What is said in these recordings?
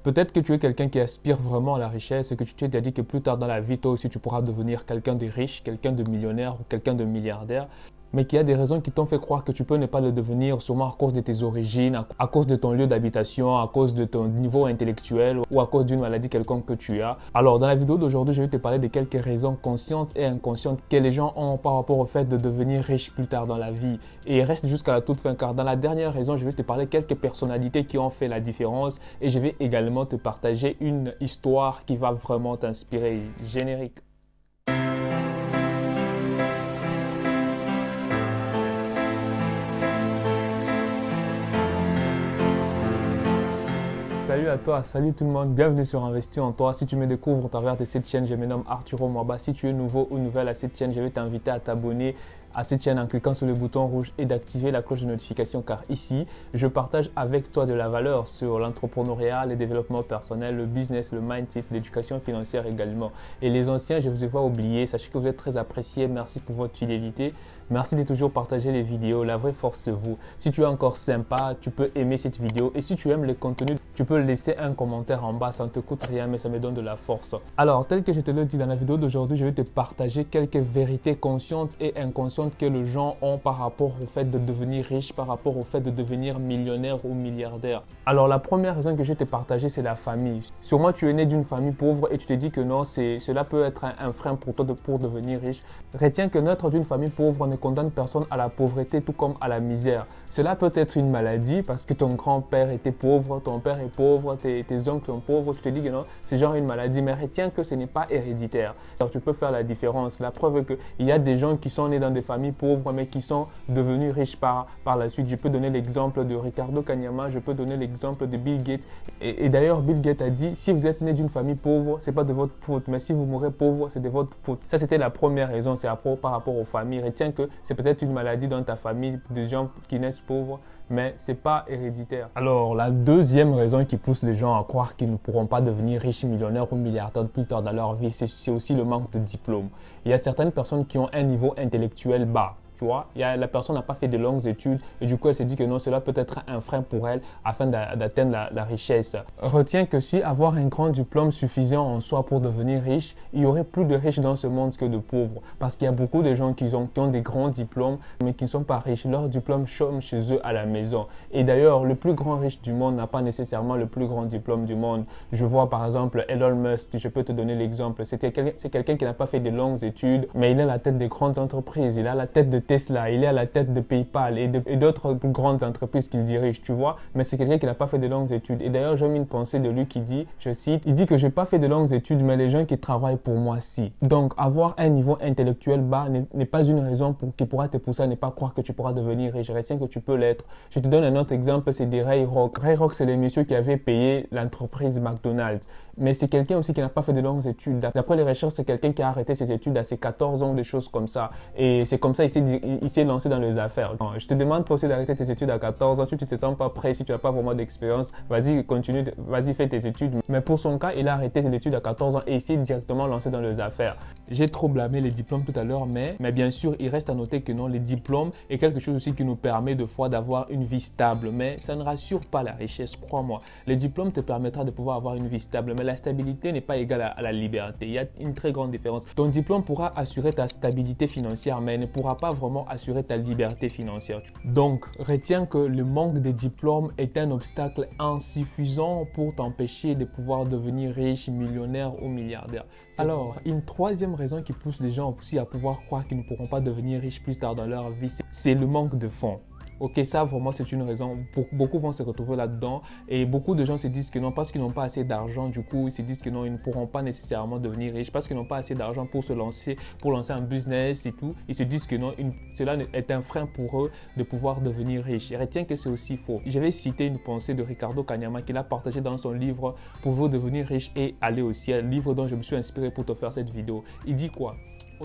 Peut-être que tu es quelqu'un qui aspire vraiment à la richesse et que tu t'es dit que plus tard dans la vie, toi aussi, tu pourras devenir quelqu'un de riche, quelqu'un de millionnaire ou quelqu'un de milliardaire. Mais qu'il y a des raisons qui t'ont fait croire que tu peux ne pas le devenir, sûrement à cause de tes origines, à cause de ton lieu d'habitation, à cause de ton niveau intellectuel ou à cause d'une maladie quelconque que tu as. Alors, dans la vidéo d'aujourd'hui, je vais te parler de quelques raisons conscientes et inconscientes que les gens ont par rapport au fait de devenir riche plus tard dans la vie. Et reste jusqu'à la toute fin, car dans la dernière raison, je vais te parler de quelques personnalités qui ont fait la différence et je vais également te partager une histoire qui va vraiment t'inspirer. Générique. Salut à toi, salut tout le monde, bienvenue sur Investir en toi. Si tu me découvres au travers de cette chaîne, je me nomme Arturo Mwaba. Si tu es nouveau ou nouvelle à cette chaîne, je vais t'inviter à t'abonner à cette chaîne en cliquant sur le bouton rouge et d'activer la cloche de notification, car ici, je partage avec toi de la valeur sur l'entrepreneuriat, le développement personnel, le business, le mindset, l'éducation financière également. Et les anciens, je ne vous ai pas oublié, sachez que vous êtes très appréciés, merci pour votre fidélité. Merci de toujours partager les vidéos, la vraie force c'est vous. Si tu es encore sympa, tu peux aimer cette vidéo et si tu aimes le contenu, tu peux laisser un commentaire en bas, ça ne te coûte rien mais ça me donne de la force. Alors, tel que je te l'ai dit dans la vidéo d'aujourd'hui, je vais te partager quelques vérités conscientes et inconscientes que les gens ont par rapport au fait de devenir riche, par rapport au fait de devenir millionnaire ou milliardaire. Alors, la première raison que je vais te partager, c'est la famille. Sûrement, tu es né d'une famille pauvre et tu te dis que non, cela peut être un frein pour toi pour devenir riche. Retiens que naître d'une famille pauvre ne condamne personne à la pauvreté tout comme à la misère. Cela peut être une maladie parce que ton grand-père était pauvre, ton père est pauvre, tes oncles sont pauvres. Tu te dis que non, c'est genre une maladie, mais retiens que ce n'est pas héréditaire. Alors tu peux faire la différence. La preuve est qu'il y a des gens qui sont nés dans des familles pauvres mais qui sont devenus riches par la suite. Je peux donner l'exemple de Ricardo Kanyama, je peux donner l'exemple de Bill Gates. Et d'ailleurs, Bill Gates a dit, si vous êtes né d'une famille pauvre, ce n'est pas de votre faute, mais si vous mourrez pauvre, c'est de votre faute. Ça, c'était la première raison, c'est par rapport aux familles. Retiens que c'est peut-être une maladie dans ta famille, des gens qui naissent pauvres, mais ce n'est pas héréditaire. Alors, la deuxième raison qui pousse les gens à croire qu'ils ne pourront pas devenir riches, millionnaires ou milliardaires plus tard dans leur vie, c'est aussi le manque de diplôme. Il y a certaines personnes qui ont un niveau intellectuel bas. Tu vois, la personne n'a pas fait de longues études et du coup, elle s'est dit que non, cela peut être un frein pour elle afin d'atteindre la richesse. Retiens que si avoir un grand diplôme suffisant en soi pour devenir riche, il y aurait plus de riches dans ce monde que de pauvres. Parce qu'il y a beaucoup de gens qui ont des grands diplômes mais qui ne sont pas riches. Leurs diplômes chôment chez eux à la maison. Et d'ailleurs, le plus grand riche du monde n'a pas nécessairement le plus grand diplôme du monde. Je vois par exemple Elon Musk, je peux te donner l'exemple. C'est quelqu'un qui n'a pas fait de longues études, mais il a la tête des grandes entreprises, il a la tête de Tesla, il est à la tête de PayPal et d'autres grandes entreprises qu'il dirige, tu vois. Mais c'est quelqu'un qui n'a pas fait de longues études. Et d'ailleurs, j'ai mis une pensée de lui qui dit, je cite, il dit que j'ai pas fait de longues études, mais les gens qui travaillent pour moi, si. Donc, avoir un niveau intellectuel bas n'est pas une raison qui pourra te pousser à ne pas croire que tu pourras devenir riche. Retiens que tu peux l'être. Je te donne un autre exemple, c'est des Ray Kroc. Ray Kroc, c'est le monsieur qui avait payé l'entreprise McDonald's. Mais c'est quelqu'un aussi qui n'a pas fait de longues études. D'après les recherches, c'est quelqu'un qui a arrêté ses études à ses 14 ans, des choses comme ça. Et c'est comme ça il s'est lancé dans les affaires. Non, je te demande pas aussi d'arrêter tes études à 14 ans. Si tu ne te sens pas prêt, si tu n'as pas vraiment d'expérience, vas-y, continue, vas-y, fais tes études. Mais pour son cas, il a arrêté ses études à 14 ans et il s'est directement lancé dans les affaires. J'ai trop blâmé les diplômes tout à l'heure, mais bien sûr, il reste à noter que non, les diplômes est quelque chose aussi qui nous permet de fois d'avoir une vie stable. Mais ça ne rassure pas la richesse, crois-moi. Les diplômes te permettra de pouvoir avoir une vie stable, mais la stabilité n'est pas égale à la liberté. Il y a une très grande différence. Ton diplôme pourra assurer ta stabilité financière, mais il ne pourra pas vraiment assurer ta liberté financière. Donc, retiens que le manque de diplôme est un obstacle insuffisant pour t'empêcher de pouvoir devenir riche, millionnaire ou milliardaire. Alors, une troisième raison qui pousse les gens aussi à pouvoir croire qu'ils ne pourront pas devenir riches plus tard dans leur vie, c'est le manque de fonds. Ok, ça vraiment c'est une raison, beaucoup vont se retrouver là-dedans et beaucoup de gens se disent que non, parce qu'ils n'ont pas assez d'argent, du coup ils se disent que non, ils ne pourront pas nécessairement devenir riches, parce qu'ils n'ont pas assez d'argent pour lancer un business et tout, ils se disent que non, cela est un frein pour eux de pouvoir devenir riches. Et retiens que c'est aussi faux. Je vais citer une pensée de Ricardo Kanyama qu'il a partagé dans son livre « Pouvez-vous devenir riche et aller au ciel », livre dont je me suis inspiré pour te faire cette vidéo. Il dit quoi ?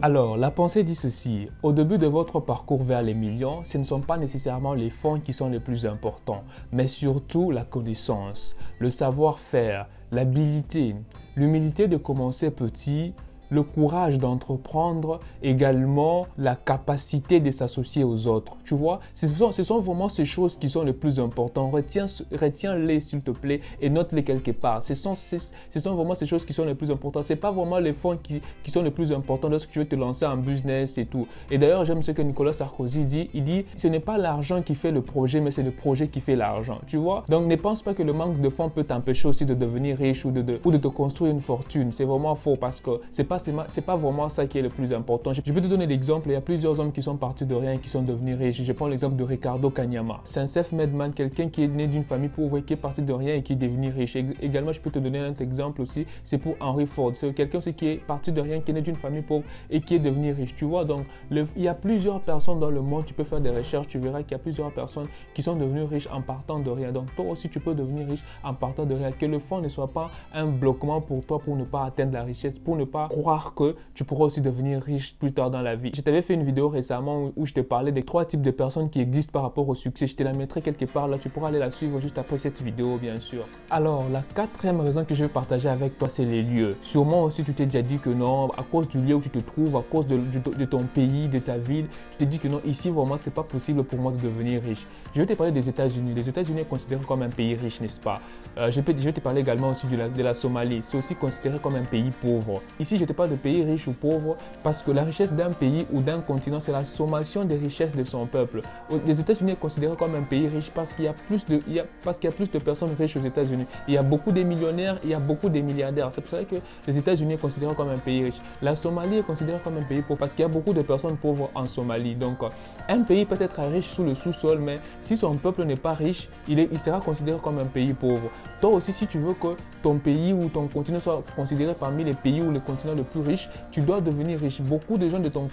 Alors, la pensée dit ceci, au début de votre parcours vers les millions, ce ne sont pas nécessairement les fonds qui sont les plus importants, mais surtout la connaissance, le savoir-faire, l'humilité de commencer petit, le courage d'entreprendre, également la capacité de s'associer aux autres. Tu vois, ce sont vraiment ces choses qui sont les plus importantes. Retiens-les s'il te plaît et note-les quelque part. Ce sont vraiment ces choses qui sont les plus importantes. Ce n'est pas vraiment les fonds qui sont les plus importants lorsque tu veux te lancer en business et tout. Et d'ailleurs, j'aime ce que Nicolas Sarkozy dit. Il dit, ce n'est pas l'argent qui fait le projet, mais c'est le projet qui fait l'argent. Tu vois? Donc, ne pense pas que le manque de fonds peut t'empêcher aussi de devenir riche ou de te construire une fortune. C'est vraiment faux parce que c'est pas vraiment ça qui est le plus important. Je peux te donner l'exemple. Il y a plusieurs hommes qui sont partis de rien et qui sont devenus riches. Je prends l'exemple de Ricardo Kanyama. C'est un self-made quelqu'un qui est né d'une famille pauvre et qui est parti de rien et qui est devenu riche. Également, je peux te donner un autre exemple aussi. C'est pour Henry Ford. C'est quelqu'un aussi qui est parti de rien, qui est né d'une famille pauvre et qui est devenu riche. Tu vois, donc il y a plusieurs personnes dans le monde. Tu peux faire des recherches. Tu verras qu'il y a plusieurs personnes qui sont devenues riches en partant de rien. Donc toi aussi, tu peux devenir riche en partant de rien. Que le fonds ne soit pas un bloquement pour toi pour ne pas atteindre la richesse, pour ne pas croire que tu pourras aussi devenir riche plus tard dans la vie. Je t'avais fait une vidéo récemment où je te parlais des 3 types de personnes qui existent par rapport au succès. Je te la mettrai quelque part là. Tu pourras aller la suivre juste après cette vidéo, bien sûr. Alors, la 4e raison que je vais partager avec toi, c'est les lieux. Sûrement aussi, tu t'es déjà dit que non, à cause du lieu où tu te trouves, à cause de ton pays, de ta ville, tu t'es dit que non, ici vraiment, c'est pas possible pour moi de devenir riche. Je vais te parler des États-Unis. Les États-Unis sont considérés comme un pays riche, n'est-ce pas? Je vais te parler également aussi de la Somalie. C'est aussi considéré comme un pays pauvre. Ici, je te parle de pays riche ou pauvre parce que la richesse d'un pays ou d'un continent, c'est la sommation des richesses de son peuple. Les États-Unis sont considérés comme un pays riche parce qu'il y a plus de personnes riches aux États-Unis. Il y a beaucoup de millionnaires, il y a beaucoup de milliardaires. C'est pour ça que les États-Unis sont considérés comme un pays riche. La Somalie est considérée comme un pays pauvre parce qu'il y a beaucoup de personnes pauvres en Somalie. Donc, un pays peut être riche sous le sous-sol, mais si son peuple n'est pas riche, il sera considéré comme un pays pauvre. Toi aussi, si tu veux que ton pays ou ton continent soit considéré parmi les pays ou les continents les plus riches, tu dois devenir riche. Beaucoup de gens de ton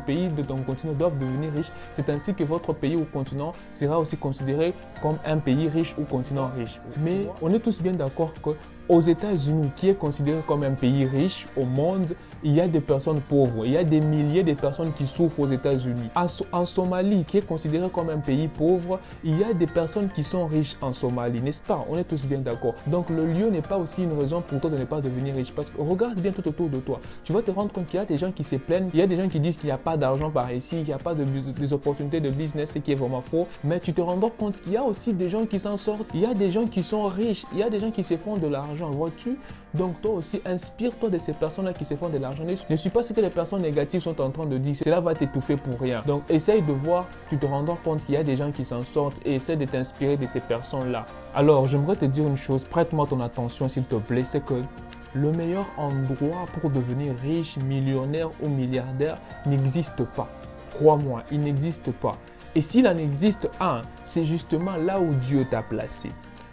pays, de ton continent doivent devenir riches. C'est ainsi que votre pays ou continent sera aussi considéré comme un pays riche ou continent riche. Mais on est tous bien d'accord que aux États-Unis, qui est considéré comme un pays riche au monde, il y a des personnes pauvres. Il y a des milliers de personnes qui souffrent aux États-Unis. En Somalie, qui est considéré comme un pays pauvre, il y a des personnes qui sont riches en Somalie, n'est-ce pas? On est tous bien d'accord. Donc le lieu n'est pas aussi une raison pour toi de ne pas devenir riche. Parce que regarde bien tout autour de toi. Tu vas te rendre compte qu'il y a des gens qui se plaignent. Il y a des gens qui disent qu'il n'y a pas d'argent par ici, qu'il n'y a pas des opportunités de business, ce qui est vraiment faux. Mais tu te rends compte qu'il y a aussi des gens qui s'en sortent. Il y a des gens qui sont riches. Il y a des gens qui se font de l'argent. Vois-tu? Donc toi aussi, inspire-toi de ces personnes-là qui se font de l'argent. Ne suis pas ce que les personnes négatives sont en train de dire. Cela va t'étouffer pour rien. Donc essaye de voir, tu te rends compte qu'il y a des gens qui s'en sortent et essaye de t'inspirer de ces personnes-là. Alors, j'aimerais te dire une chose, prête-moi ton attention s'il te plaît, c'est que le meilleur endroit pour devenir riche, millionnaire ou milliardaire n'existe pas. Crois-moi, il n'existe pas. Et s'il en existe un, c'est justement là où Dieu t'a placé.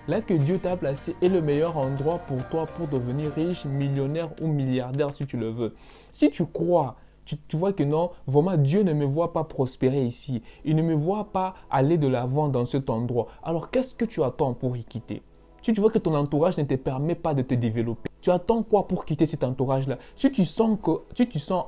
Là que Dieu t'a placé est le meilleur endroit pour toi pour devenir riche, millionnaire ou milliardaire si tu le veux. Si tu crois, tu vois que non, vraiment Dieu ne me voit pas prospérer ici. Il ne me voit pas aller de l'avant dans cet endroit. Alors qu'est-ce que tu attends pour y quitter? Si tu vois que ton entourage ne te permet pas de te développer, tu attends quoi pour quitter cet entourage-là? Si tu sens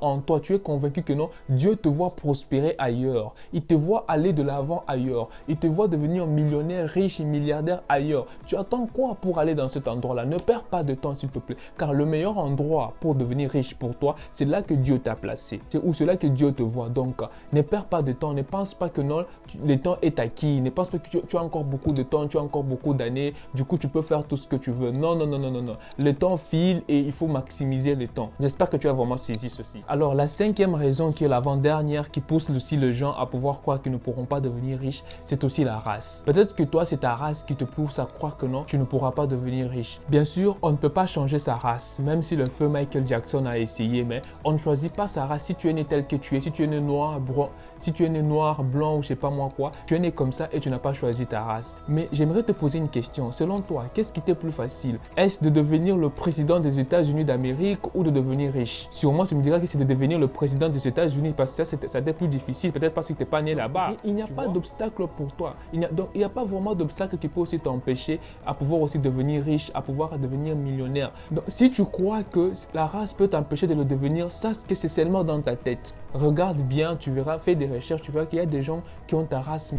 en toi, tu es convaincu que non, Dieu te voit prospérer ailleurs. Il te voit aller de l'avant ailleurs. Il te voit devenir millionnaire, riche et milliardaire ailleurs. Tu attends quoi pour aller dans cet endroit-là? Ne perds pas de temps, s'il te plaît. Car le meilleur endroit pour devenir riche pour toi, c'est là que Dieu t'a placé. C'est là que Dieu te voit. Donc, ne perds pas de temps. Ne pense pas que non, le temps est acquis. Ne pense pas que tu as encore beaucoup de temps, tu as encore beaucoup d'années. Du coup, tu peux faire tout ce que tu veux. Non, non, non, non, non, non. Le temps file et il faut maximiser le temps. J'espère que tu as vraiment saisi ceci. Alors, la 5e raison qui est l'avant-dernière qui pousse aussi les gens à pouvoir croire qu'ils ne pourront pas devenir riches, c'est aussi la race. Peut-être que toi, c'est ta race qui te pousse à croire que non, tu ne pourras pas devenir riche. Bien sûr, on ne peut pas changer sa race, même si le feu Michael Jackson a essayé, mais on ne choisit pas sa race. Si tu es né tel que tu es, si tu es né noir, blanc, si tu es né noir, blanc ou je sais pas moi quoi, tu es né comme ça et tu n'as pas choisi ta race. Mais j'aimerais te poser une question. Selon toi, qu'est-ce qui t'est plus facile? Est-ce de devenir le président des États-Unis d'Amérique ou de devenir riche? Sûrement, tu me diras que c'est de devenir le président des États-Unis parce que ça t'est plus difficile, peut-être parce que tu n'es pas né là-bas. Il n'y a pas d'obstacle pour toi. Donc, il n'y a pas vraiment d'obstacle qui peut aussi t'empêcher à pouvoir aussi devenir riche, à pouvoir devenir millionnaire. Donc, si tu crois que la race peut t'empêcher de le devenir, sache que c'est seulement dans ta tête. Regarde bien, tu verras, fais des recherches, tu verras qu'il y a des gens qui ont ta race,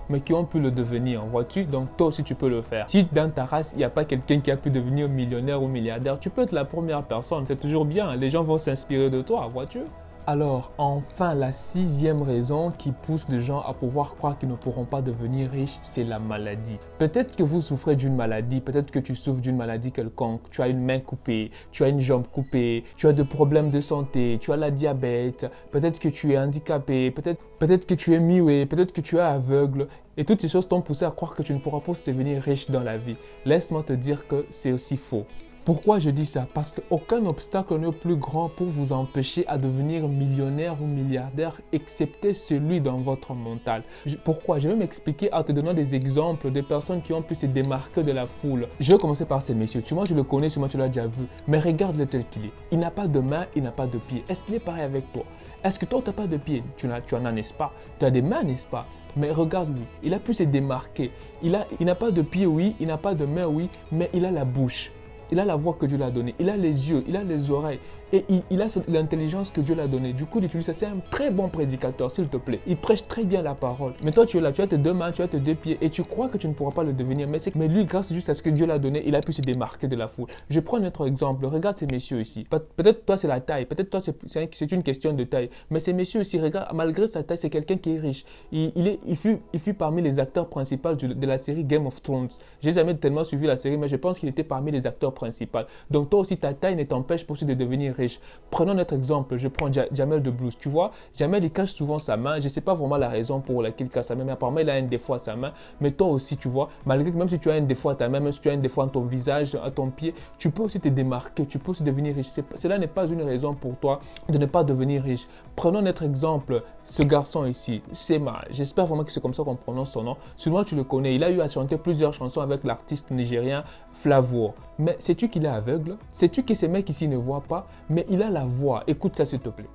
mais qui ont pu le devenir, vois-tu? Donc, toi aussi, tu peux le faire. Si dans ta race, il n'y a pas quelqu'un qui a pu devenir millionnaire ou milliardaire, milliardaire, tu peux être la première personne, c'est toujours bien, les gens vont s'inspirer de toi, vois-tu? Alors, enfin, la sixième raison qui pousse les gens à pouvoir croire qu'ils ne pourront pas devenir riches, c'est la maladie. Peut-être que vous souffrez d'une maladie, peut-être que tu souffres d'une maladie quelconque, tu as une main coupée, tu as une jambe coupée, tu as des problèmes de santé, tu as la diabète, peut-être que tu es handicapé, peut-être que tu es muet, peut-être que tu es aveugle. Et toutes ces choses t'ont poussé à croire que tu ne pourras pas devenir riche dans la vie. Laisse-moi te dire que c'est aussi faux. Pourquoi je dis ça? Parce qu'aucun obstacle n'est plus grand pour vous empêcher à devenir millionnaire ou milliardaire, excepté celui dans votre mental. Pourquoi? Je vais m'expliquer en te donnant des exemples de personnes qui ont pu se démarquer de la foule. Je vais commencer par ces messieurs. Tu vois, je le connais, sûrement tu l'as déjà vu. Mais regarde-le tel qu'il est. Il n'a pas de main, il n'a pas de pied. Est-ce qu'il est pareil avec toi? Est-ce que toi, tu n'as pas de pied? Tu en as, n'est-ce pas? Tu as des mains, n'est-ce pas? Mais regarde-lui, il a pu se démarquer. Il n'a pas de pied, oui, il n'a pas de main, oui, mais il a la bouche. Il a la voix que Dieu l'a donnée, il a les yeux, il a les oreilles et il a l'intelligence que Dieu l'a donnée. Du coup, il utilise ça. C'est un très bon prédicateur, s'il te plaît. Il prêche très bien la parole. Mais toi, tu es là, tu as tes deux mains, tu as tes deux pieds et tu crois que tu ne pourras pas le devenir. Mais lui, grâce juste à ce que Dieu l'a donné, il a pu se démarquer de la foule. Je prends un autre exemple. Regarde ces messieurs ici. Peut-être toi, c'est la taille. Peut-être toi, c'est une question de taille. Mais ces messieurs ici, regarde, malgré sa taille, c'est quelqu'un qui est riche. Il fut parmi les acteurs principaux de la série Game of Thrones. J'ai jamais tellement suivi la série, mais je pense qu'il était parmi les acteurs principaux. Donc toi aussi, ta taille ne t'empêche pas aussi de devenir riche. Prenons notre exemple, je prends Jamel Debbouze. Tu vois, Jamel, il cache souvent sa main. Je ne sais pas vraiment la raison pour laquelle il cache sa main, mais apparemment, il a un défaut à sa main. Mais toi aussi, tu vois, malgré que même si tu as un défaut à ta main, même si tu as un défaut à ton visage, à ton pied, tu peux aussi te démarquer, tu peux aussi devenir riche. Cela n'est pas une raison pour toi de ne pas devenir riche. Prenons notre exemple, ce garçon ici, Sema. J'espère vraiment que c'est comme ça qu'on prononce son nom. Sûrement, tu le connais. Il a eu à chanter plusieurs chansons avec l'artiste nigérien Flavour. Mais sais-tu qu'il est aveugle? Sais-tu que ces mecs ici ne voient pas? Mais il a la voix. Écoute ça, s'il te plaît.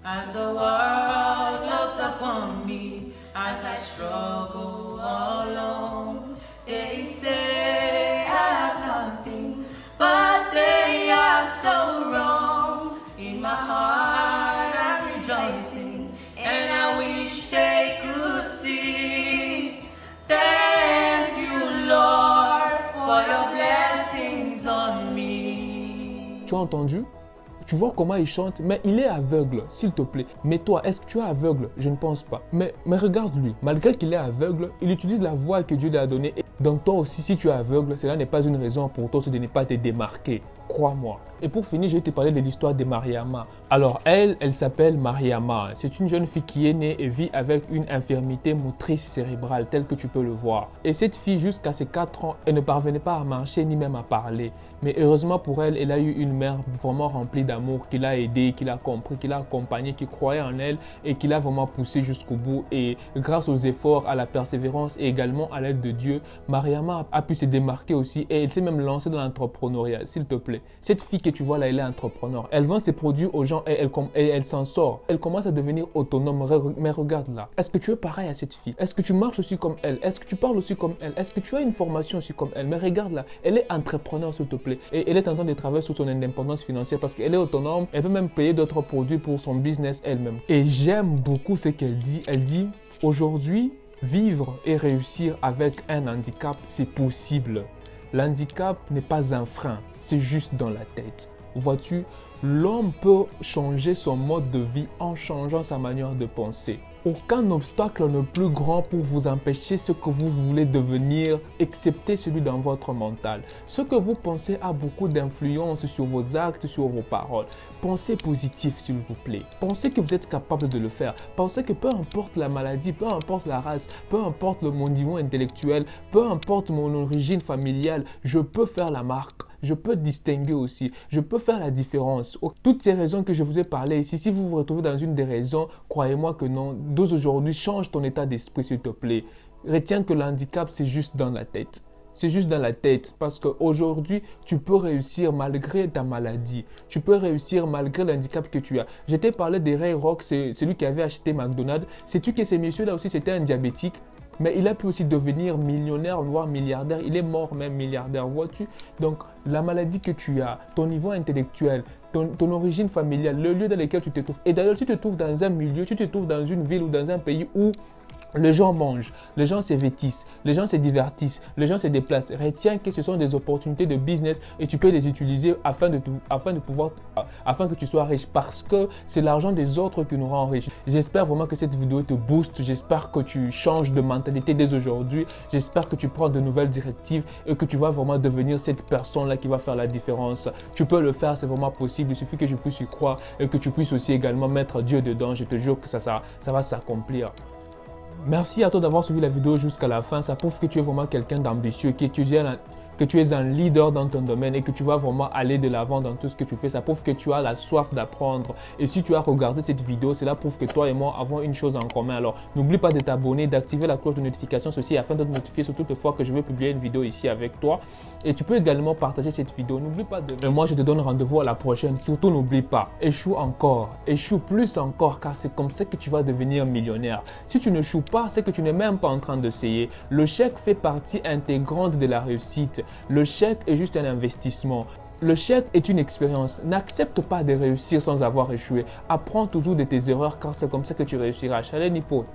As the world looks upon me, as I struggle alone, they say I have nothing, but they are so wrong. In my heart I'm rejoicing, and I wish they could see. Thank you, Lord, for your blessings on me. Tu as entendu? Tu vois comment il chante, mais il est aveugle, s'il te plaît. Mais toi, est-ce que tu es aveugle? Je ne pense pas. Mais regarde-lui, malgré qu'il est aveugle, il utilise la voix que Dieu lui a donnée. Donc toi aussi, si tu es aveugle, cela n'est pas une raison pour toi de ne pas te démarquer. Crois-moi. Et pour finir, je vais te parler de l'histoire de Mariama. Alors elle s'appelle Mariama. C'est une jeune fille qui est née et vit avec une infirmité motrice cérébrale, telle que tu peux le voir. Et cette fille, jusqu'à ses 4 ans, elle ne parvenait pas à marcher ni même à parler. Mais heureusement pour elle, elle a eu une mère vraiment remplie d'amour qui l'a aidée, qui l'a compris, qui l'a accompagnée, qui croyait en elle et qui l'a vraiment poussée jusqu'au bout. Et grâce aux efforts, à la persévérance et également à l'aide de Dieu, Mariama a pu se démarquer aussi et elle s'est même lancée dans l'entrepreneuriat, s'il te plaît. Cette fille que tu vois là, elle est entrepreneur. Elle vend ses produits aux gens et elle s'en sort. Elle commence à devenir autonome. Mais regarde là, est-ce que tu es pareil à cette fille? Est-ce que tu marches aussi comme elle? Est-ce que tu parles aussi comme elle? Est-ce que tu as une formation aussi comme elle? Mais regarde là, elle est entrepreneur, s'il te plaît. Et elle est en train de travailler sur son indépendance financière parce qu'elle est autonome. Elle peut même payer d'autres produits pour son business elle-même. Et j'aime beaucoup ce qu'elle dit. Elle dit, aujourd'hui, vivre et réussir avec un handicap, c'est possible. L'handicap n'est pas un frein, c'est juste dans la tête. Vois-tu, l'homme peut changer son mode de vie en changeant sa manière de penser. Aucun obstacle n'est plus grand pour vous empêcher ce que vous voulez devenir, excepté celui dans votre mental. Ce que vous pensez a beaucoup d'influence sur vos actes, sur vos paroles. Pensez positif, s'il vous plaît. Pensez que vous êtes capable de le faire. Pensez que peu importe la maladie, peu importe la race, peu importe mon niveau intellectuel, peu importe mon origine familiale, je peux faire la marque. Je peux distinguer aussi, je peux faire la différence. Toutes ces raisons que je vous ai parlé ici, si vous vous retrouvez dans une des raisons, croyez-moi que non. D'aujourd'hui, change ton état d'esprit, s'il te plaît. Retiens que le handicap, c'est juste dans la tête. C'est juste dans la tête parce qu'aujourd'hui, tu peux réussir malgré ta maladie. Tu peux réussir malgré l'handicap que tu as. Je t'ai parlé de Ray Rock, c'est celui qui avait acheté McDonald's. Sais-tu que ces messieurs-là aussi, c'était un diabétique? Mais il a pu aussi devenir millionnaire, voire milliardaire. Il est mort même milliardaire, vois-tu? Donc, la maladie que tu as, ton niveau intellectuel, ton origine familiale, le lieu dans lequel tu te trouves. Et d'ailleurs, si tu te trouves dans un milieu, si tu te trouves dans une ville ou dans un pays où Les gens mangent, les gens se vêtissent, les gens se divertissent, les gens se déplacent. Retiens que ce sont des opportunités de business et tu peux les utiliser afin que tu sois riche parce que c'est l'argent des autres qui nous rend riches. J'espère vraiment que cette vidéo te booste. J'espère que tu changes de mentalité dès aujourd'hui. J'espère que tu prends de nouvelles directives et que tu vas vraiment devenir cette personne-là qui va faire la différence. Tu peux le faire, c'est vraiment possible. Il suffit que je puisse y croire et que tu puisses aussi également mettre Dieu dedans. Je te jure que ça va s'accomplir. Merci à toi d'avoir suivi la vidéo jusqu'à la fin. Ça prouve que tu es vraiment quelqu'un d'ambitieux, que tu es un leader dans ton domaine et que tu vas vraiment aller de l'avant dans tout ce que tu fais. Ça prouve que tu as la soif d'apprendre. Et si tu as regardé cette vidéo, cela prouve que toi et moi avons une chose en commun. Alors, n'oublie pas de t'abonner, d'activer la cloche de notification, ceci afin de te notifier sur toutes les fois que je vais publier une vidéo ici avec toi. Et tu peux également partager cette vidéo. N'oublie pas de... Et moi, je te donne rendez-vous à la prochaine. Surtout, n'oublie pas, échoue encore, échoue plus encore, car c'est comme ça que tu vas devenir millionnaire. Si tu ne échoues pas, c'est que tu n'es même pas en train d'essayer. Le chèque fait partie intégrante de la réussite. Le chèque est juste un investissement. Le chèque est une expérience. N'accepte pas de réussir sans avoir échoué. Apprends toujours de tes erreurs car c'est comme ça que tu réussiras. Chalet Nippo.